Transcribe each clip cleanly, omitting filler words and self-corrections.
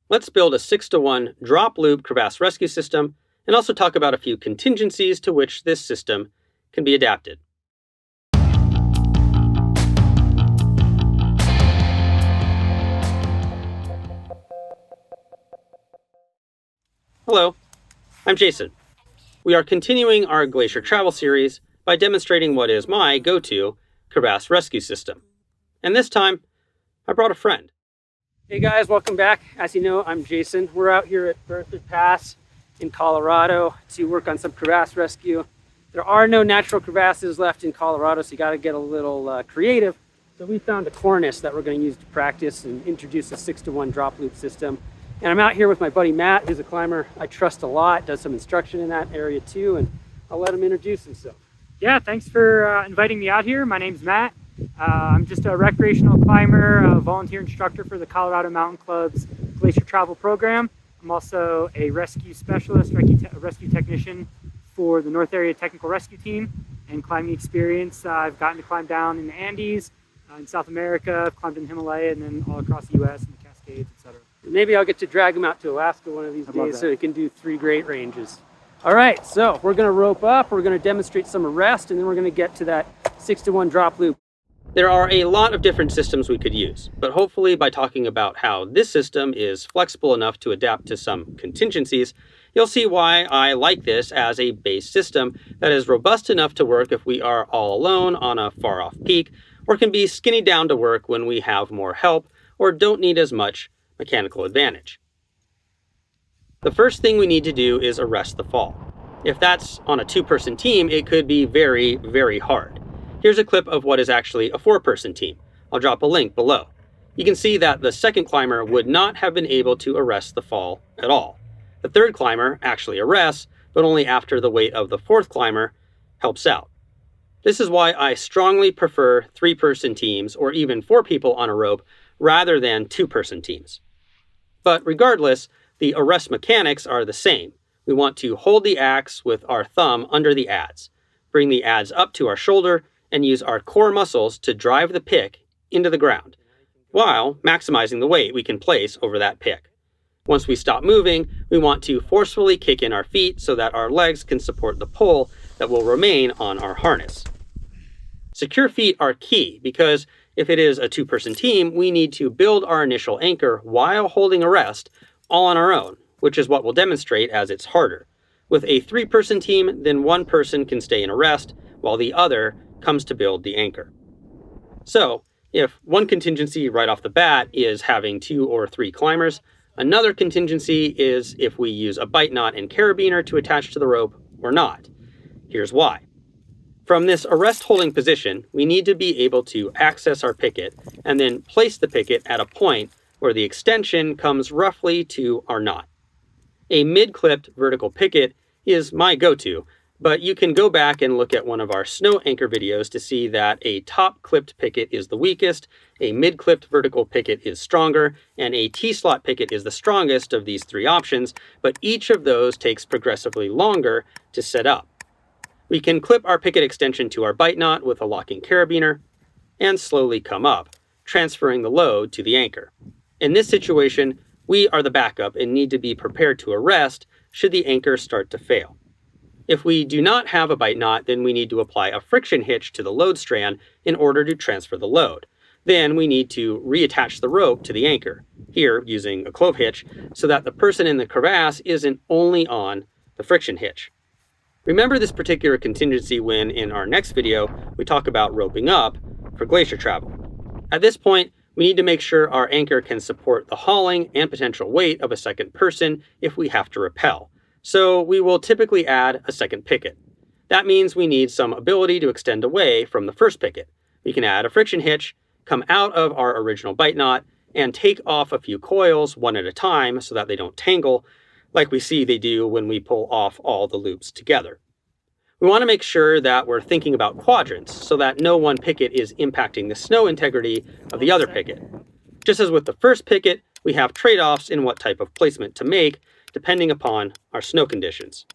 let's build a 6-to-1 drop loop crevasse rescue system and also talk about a few contingencies to which this system can be adapted. Hello, I'm Jason. We are continuing our Glacier Travel series by demonstrating what is my go-to crevasse rescue system. And this time, I brought a friend. Hey guys, welcome back. As you know, I'm Jason. We're out here at Berthoud Pass in Colorado to work on some crevasse rescue. There are no natural crevasses left in Colorado, so you got to get a little creative. So we found a cornice that we're going to use to practice and introduce a 6-to-1 drop loop system. And I'm out here with my buddy Matt, who's a climber I trust a lot, does some instruction in that area too, and I'll let him introduce himself. Yeah, thanks for inviting me out here. My name's Matt. I'm just a recreational climber, a volunteer instructor for the Colorado Mountain Club's Glacier Travel program. I'm also a rescue specialist, rescue technician for the North Area Technical Rescue Team and climbing experience. I've gotten to climb down in the Andes, in South America, I've climbed in the Himalaya, and then all across the US and the Cascades, etc. Maybe I'll get to drag him out to Alaska one of these days so he can do 3 great ranges. All right, so we're going to rope up, we're going to demonstrate some arrest, and then we're going to get to that 6-to-1 drop loop. There are a lot of different systems we could use, but hopefully by talking about how this system is flexible enough to adapt to some contingencies, you'll see why I like this as a base system that is robust enough to work if we are all alone on a far-off peak, or can be skinny down to work when we have more help or don't need as much mechanical advantage. The first thing we need to do is arrest the fall. If that's on a 2-person team, it could be very, very hard. Here's a clip of what is actually a 4-person team. I'll drop a link below. You can see that the second climber would not have been able to arrest the fall at all. The third climber actually arrests, but only after the weight of the 4th climber helps out. This is why I strongly prefer 3-person teams or even 4 people on a rope rather than 2-person teams. But regardless, the arrest mechanics are the same. We want to hold the axe with our thumb under the adze, bring the adze up to our shoulder, and use our core muscles to drive the pick into the ground, while maximizing the weight we can place over that pick. Once we stop moving, we want to forcefully kick in our feet so that our legs can support the pull that will remain on our harness. Secure feet are key because if it is a 2-person team, we need to build our initial anchor while holding arrest all on our own, which is what we'll demonstrate as it's harder. With a 3-person team, then one person can stay in arrest while the other comes to build the anchor. So, if one contingency right off the bat is having 2 or 3 climbers, another contingency is if we use a bite knot and carabiner to attach to the rope or not. Here's why. From this arrest holding position, we need to be able to access our picket and then place the picket at a point where the extension comes roughly to our knot. A mid-clipped vertical picket is my go-to, but you can go back and look at one of our snow anchor videos to see that a top-clipped picket is the weakest, a mid-clipped vertical picket is stronger, and a T-slot picket is the strongest of these 3 options, but each of those takes progressively longer to set up. We can clip our picket extension to our bite knot with a locking carabiner and slowly come up, transferring the load to the anchor. In this situation, we are the backup and need to be prepared to arrest should the anchor start to fail. If we do not have a bite knot, then we need to apply a friction hitch to the load strand in order to transfer the load. Then we need to reattach the rope to the anchor, here using a clove hitch, so that the person in the crevasse isn't only on the friction hitch. Remember this particular contingency when, in our next video, we talk about roping up for glacier travel. At this point, we need to make sure our anchor can support the hauling and potential weight of a second person if we have to rappel. So we will typically add a second picket. That means we need some ability to extend away from the first picket. We can add a friction hitch, come out of our original bite knot, and take off a few coils one at a time so that they don't tangle, like we see they do when we pull off all the loops together. We want to make sure that we're thinking about quadrants so that no one picket is impacting the snow integrity of the other picket. Just as with the first picket, we have trade-offs in what type of placement to make depending upon our snow conditions.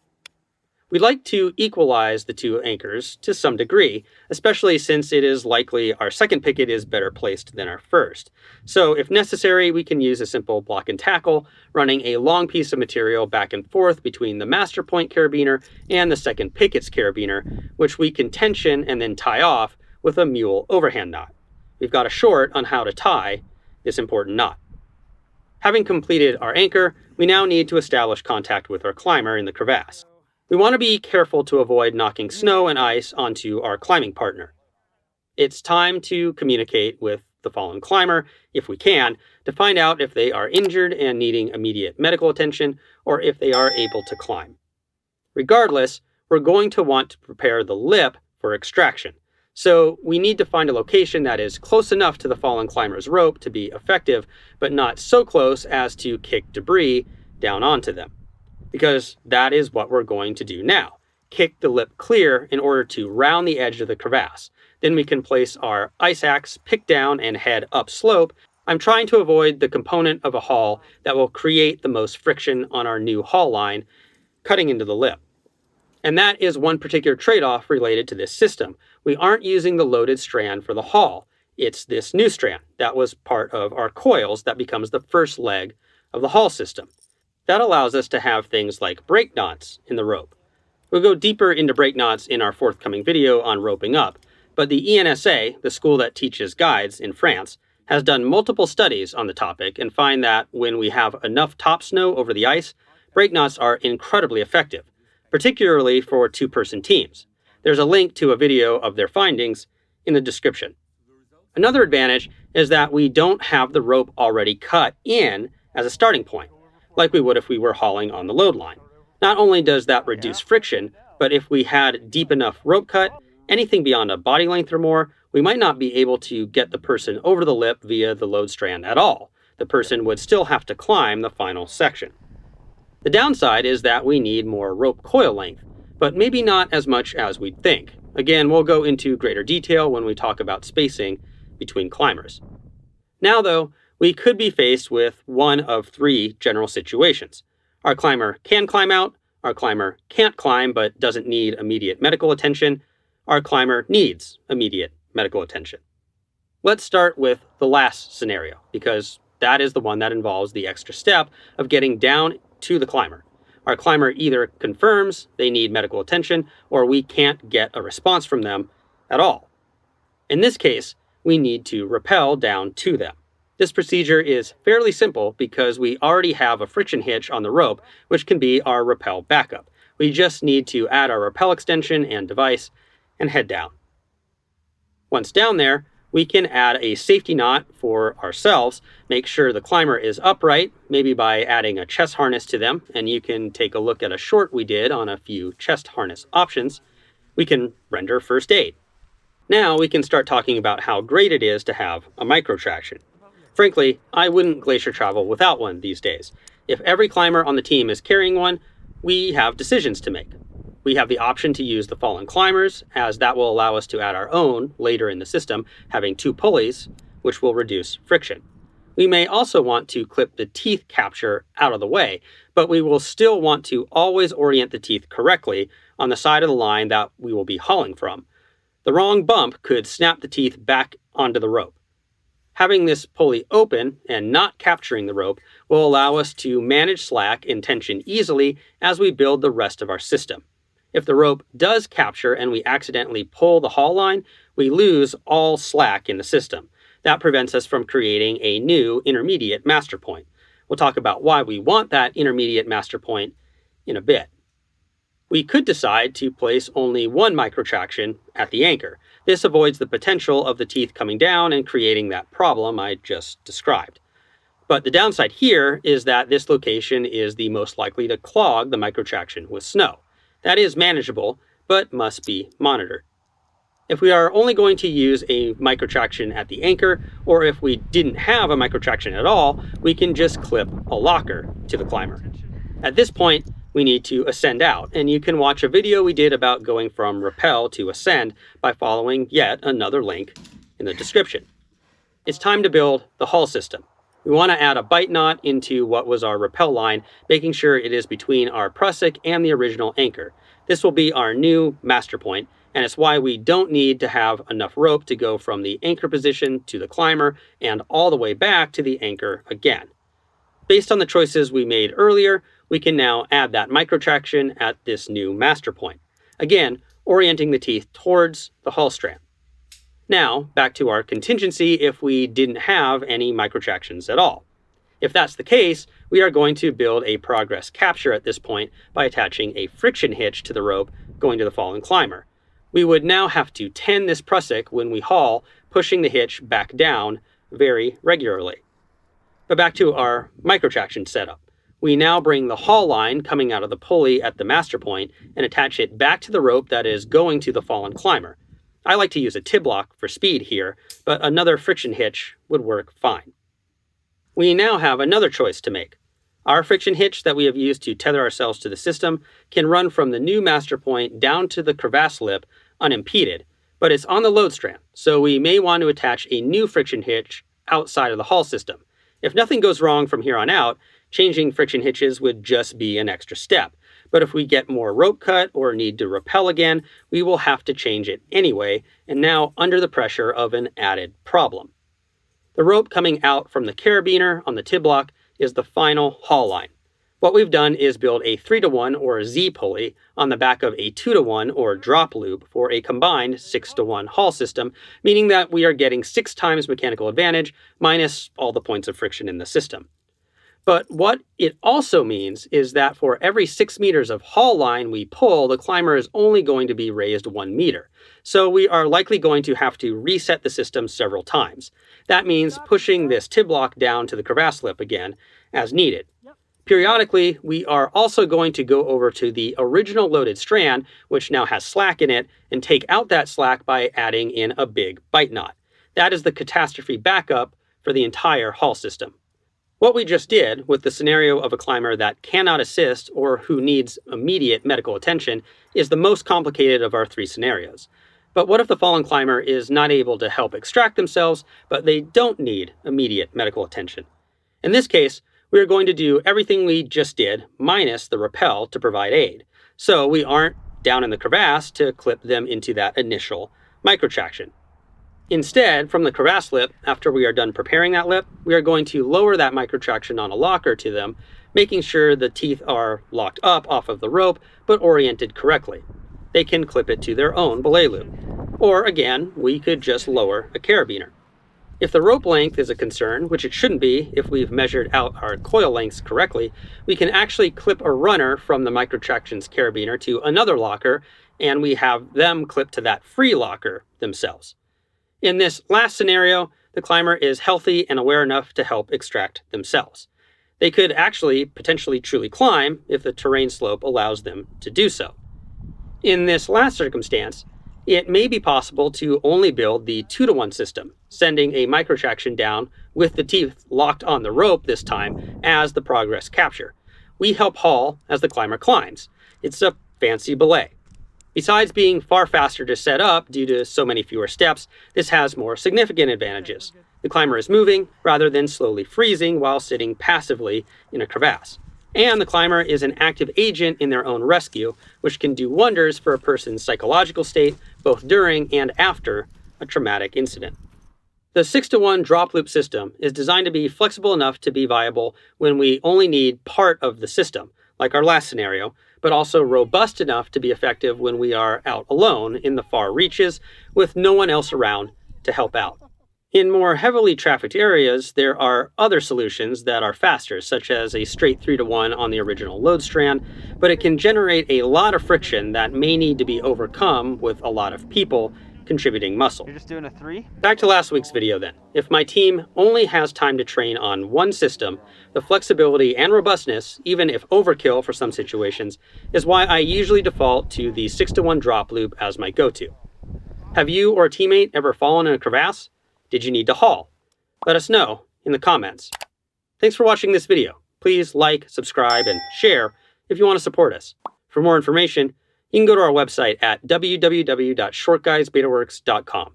We'd like to equalize the two anchors to some degree, especially since it is likely our second picket is better placed than our first. So if necessary, we can use a simple block and tackle, running a long piece of material back and forth between the master point carabiner and the second picket's carabiner, which we can tension and then tie off with a mule overhand knot. We've got a short on how to tie this important knot. Having completed our anchor, we now need to establish contact with our climber in the crevasse. We want to be careful to avoid knocking snow and ice onto our climbing partner. It's time to communicate with the fallen climber, if we can, to find out if they are injured and needing immediate medical attention, or if they are able to climb. Regardless, we're going to want to prepare the lip for extraction. So we need to find a location that is close enough to the fallen climber's rope to be effective, but not so close as to kick debris down onto them. Because that is what we're going to do now. Kick the lip clear in order to round the edge of the crevasse. Then we can place our ice axe, pick down, and head up slope. I'm trying to avoid the component of a haul that will create the most friction on our new haul line, cutting into the lip. And that is one particular trade-off related to this system. We aren't using the loaded strand for the haul. It's this new strand that was part of our coils that becomes the first leg of the haul system. That allows us to have things like brake knots in the rope. We'll go deeper into brake knots in our forthcoming video on roping up, but the ENSA, the school that teaches guides in France, has done multiple studies on the topic and find that when we have enough top snow over the ice, brake knots are incredibly effective, particularly for two-person teams. There's a link to a video of their findings in the description. Another advantage is that we don't have the rope already cut in as a starting point, like we would if we were hauling on the load line. Not only does that reduce friction, but if we had deep enough rope cut, anything beyond a body length or more, we might not be able to get the person over the lip via the load strand at all. The person would still have to climb the final section. The downside is that we need more rope coil length, but maybe not as much as we'd think. Again, we'll go into greater detail when we talk about spacing between climbers. Now though, we could be faced with one of three general situations. Our climber can climb out, our climber can't climb but doesn't need immediate medical attention, our climber needs immediate medical attention. Let's start with the last scenario, because that is the one that involves the extra step of getting down to the climber. Our climber either confirms they need medical attention, or we can't get a response from them at all. In this case, we need to rappel down to them. This procedure is fairly simple because we already have a friction hitch on the rope, which can be our rappel backup. We just need to add our rappel extension and device and head down. Once down there, we can add a safety knot for ourselves, make sure the climber is upright, maybe by adding a chest harness to them, and you can take a look at a short we did on a few chest harness options. We can render first aid. Now we can start talking about how great it is to have a micro traction. Frankly, I wouldn't glacier travel without one these days. If every climber on the team is carrying one, we have decisions to make. We have the option to use the fallen climbers, as that will allow us to add our own later in the system, having two pulleys, which will reduce friction. We may also want to clip the teeth capture out of the way, but we will still want to always orient the teeth correctly on the side of the line that we will be hauling from. The wrong bump could snap the teeth back onto the rope. Having this pulley open and not capturing the rope will allow us to manage slack and tension easily as we build the rest of our system. If the rope does capture and we accidentally pull the haul line, we lose all slack in the system. That prevents us from creating a new intermediate master point. We'll talk about why we want that intermediate master point in a bit. We could decide to place only one microtraction at the anchor. This avoids the potential of the teeth coming down and creating that problem I just described. But the downside here is that this location is the most likely to clog the microtraction with snow. That is manageable, but must be monitored. If we are only going to use a microtraction at the anchor, or if we didn't have a microtraction at all, we can just clip a locker to the climber. At this point, we need to ascend out, and you can watch a video we did about going from rappel to ascend by following yet another link in the description. It's time to build the haul system. We want to add a bite knot into what was our rappel line, making sure it is between our Prusik and the original anchor. This will be our new master point, and it's why we don't need to have enough rope to go from the anchor position to the climber and all the way back to the anchor again. Based on the choices we made earlier, we can now add that microtraction at this new master point, again, orienting the teeth towards the hull strand. Now, back to our contingency if we didn't have any microtractions at all. If that's the case, we are going to build a progress capture at this point by attaching a friction hitch to the rope going to the fallen climber. We would now have to tend this Prusik when we haul, pushing the hitch back down very regularly. But back to our microtraction setup. We now bring the haul line coming out of the pulley at the master point and attach it back to the rope that is going to the fallen climber. I like to use a tib lock for speed here, but another friction hitch would work fine. We now have another choice to make. Our friction hitch that we have used to tether ourselves to the system can run from the new master point down to the crevasse lip unimpeded, but it's on the load strand, so we may want to attach a new friction hitch outside of the hull system. If nothing goes wrong from here on out, changing friction hitches would just be an extra step. But if we get more rope cut or need to rappel again, we will have to change it anyway, and now under the pressure of an added problem. The rope coming out from the carabiner on the tib lock is the final haul line. What we've done is build a 3-to-1 or Z pulley on the back of a 2-to-1 or drop loop for a combined 6-to-1 haul system, meaning that we are getting 6 times mechanical advantage minus all the points of friction in the system. But what it also means is that for every 6 meters of haul line we pull, the climber is only going to be raised 1 meter. So we are likely going to have to reset the system several times. That means pushing this tib lock down to the crevasse lip again as needed. Periodically, we are also going to go over to the original loaded strand, which now has slack in it, and take out that slack by adding in a big bite knot. That is the catastrophe backup for the entire haul system. What we just did with the scenario of a climber that cannot assist or who needs immediate medical attention is the most complicated of our 3 scenarios. But what if the fallen climber is not able to help extract themselves, but they don't need immediate medical attention? In this case, we are going to do everything we just did minus the rappel to provide aid. So we aren't down in the crevasse to clip them into that initial microtraction. Instead, from the crevasse lip, after we are done preparing that lip, we are going to lower that microtraction on a locker to them, making sure the teeth are locked up off of the rope, but oriented correctly. They can clip it to their own belay loop. Or again, we could just lower a carabiner. If the rope length is a concern, which it shouldn't be if we've measured out our coil lengths correctly, we can actually clip a runner from the microtraction's carabiner to another locker, and we have them clip to that free locker themselves. In this last scenario, the climber is healthy and aware enough to help extract themselves. They could actually potentially truly climb if the terrain slope allows them to do so. In this last circumstance, it may be possible to only build the 2-to-1 system, sending a microtraction down with the teeth locked on the rope this time as the progress capture. We help haul as the climber climbs. It's a fancy belay. Besides being far faster to set up due to so many fewer steps, this has more significant advantages. The climber is moving rather than slowly freezing while sitting passively in a crevasse. And the climber is an active agent in their own rescue, which can do wonders for a person's psychological state, both during and after a traumatic incident. The 6-to-1 drop loop system is designed to be flexible enough to be viable when we only need part of the system, like our last scenario, but also robust enough to be effective when we are out alone in the far reaches with no one else around to help out. In more heavily trafficked areas, there are other solutions that are faster, such as a straight 3-to-1 on the original load strand, but it can generate a lot of friction that may need to be overcome with a lot of people contributing muscle. You're just doing a 3? Back to last week's video then. If my team only has time to train on one system, the flexibility and robustness, even if overkill for some situations, is why I usually default to the 6-to-1 drop loop as my go-to. Have you or a teammate ever fallen in a crevasse? Did you need to haul? Let us know in the comments. Thanks for watching this video. Please like, subscribe, and share if you want to support us. For more information, you can go to our website at www.shortguysbetaworks.com.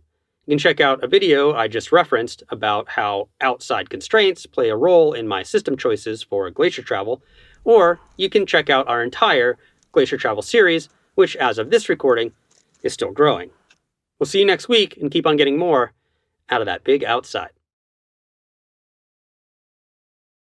You can check out a video I just referenced about how outside constraints play a role in my system choices for Glacier Travel, or you can check out our entire Glacier Travel series which as of this recording is still growing. We'll see you next week and keep on getting more out of that big outside.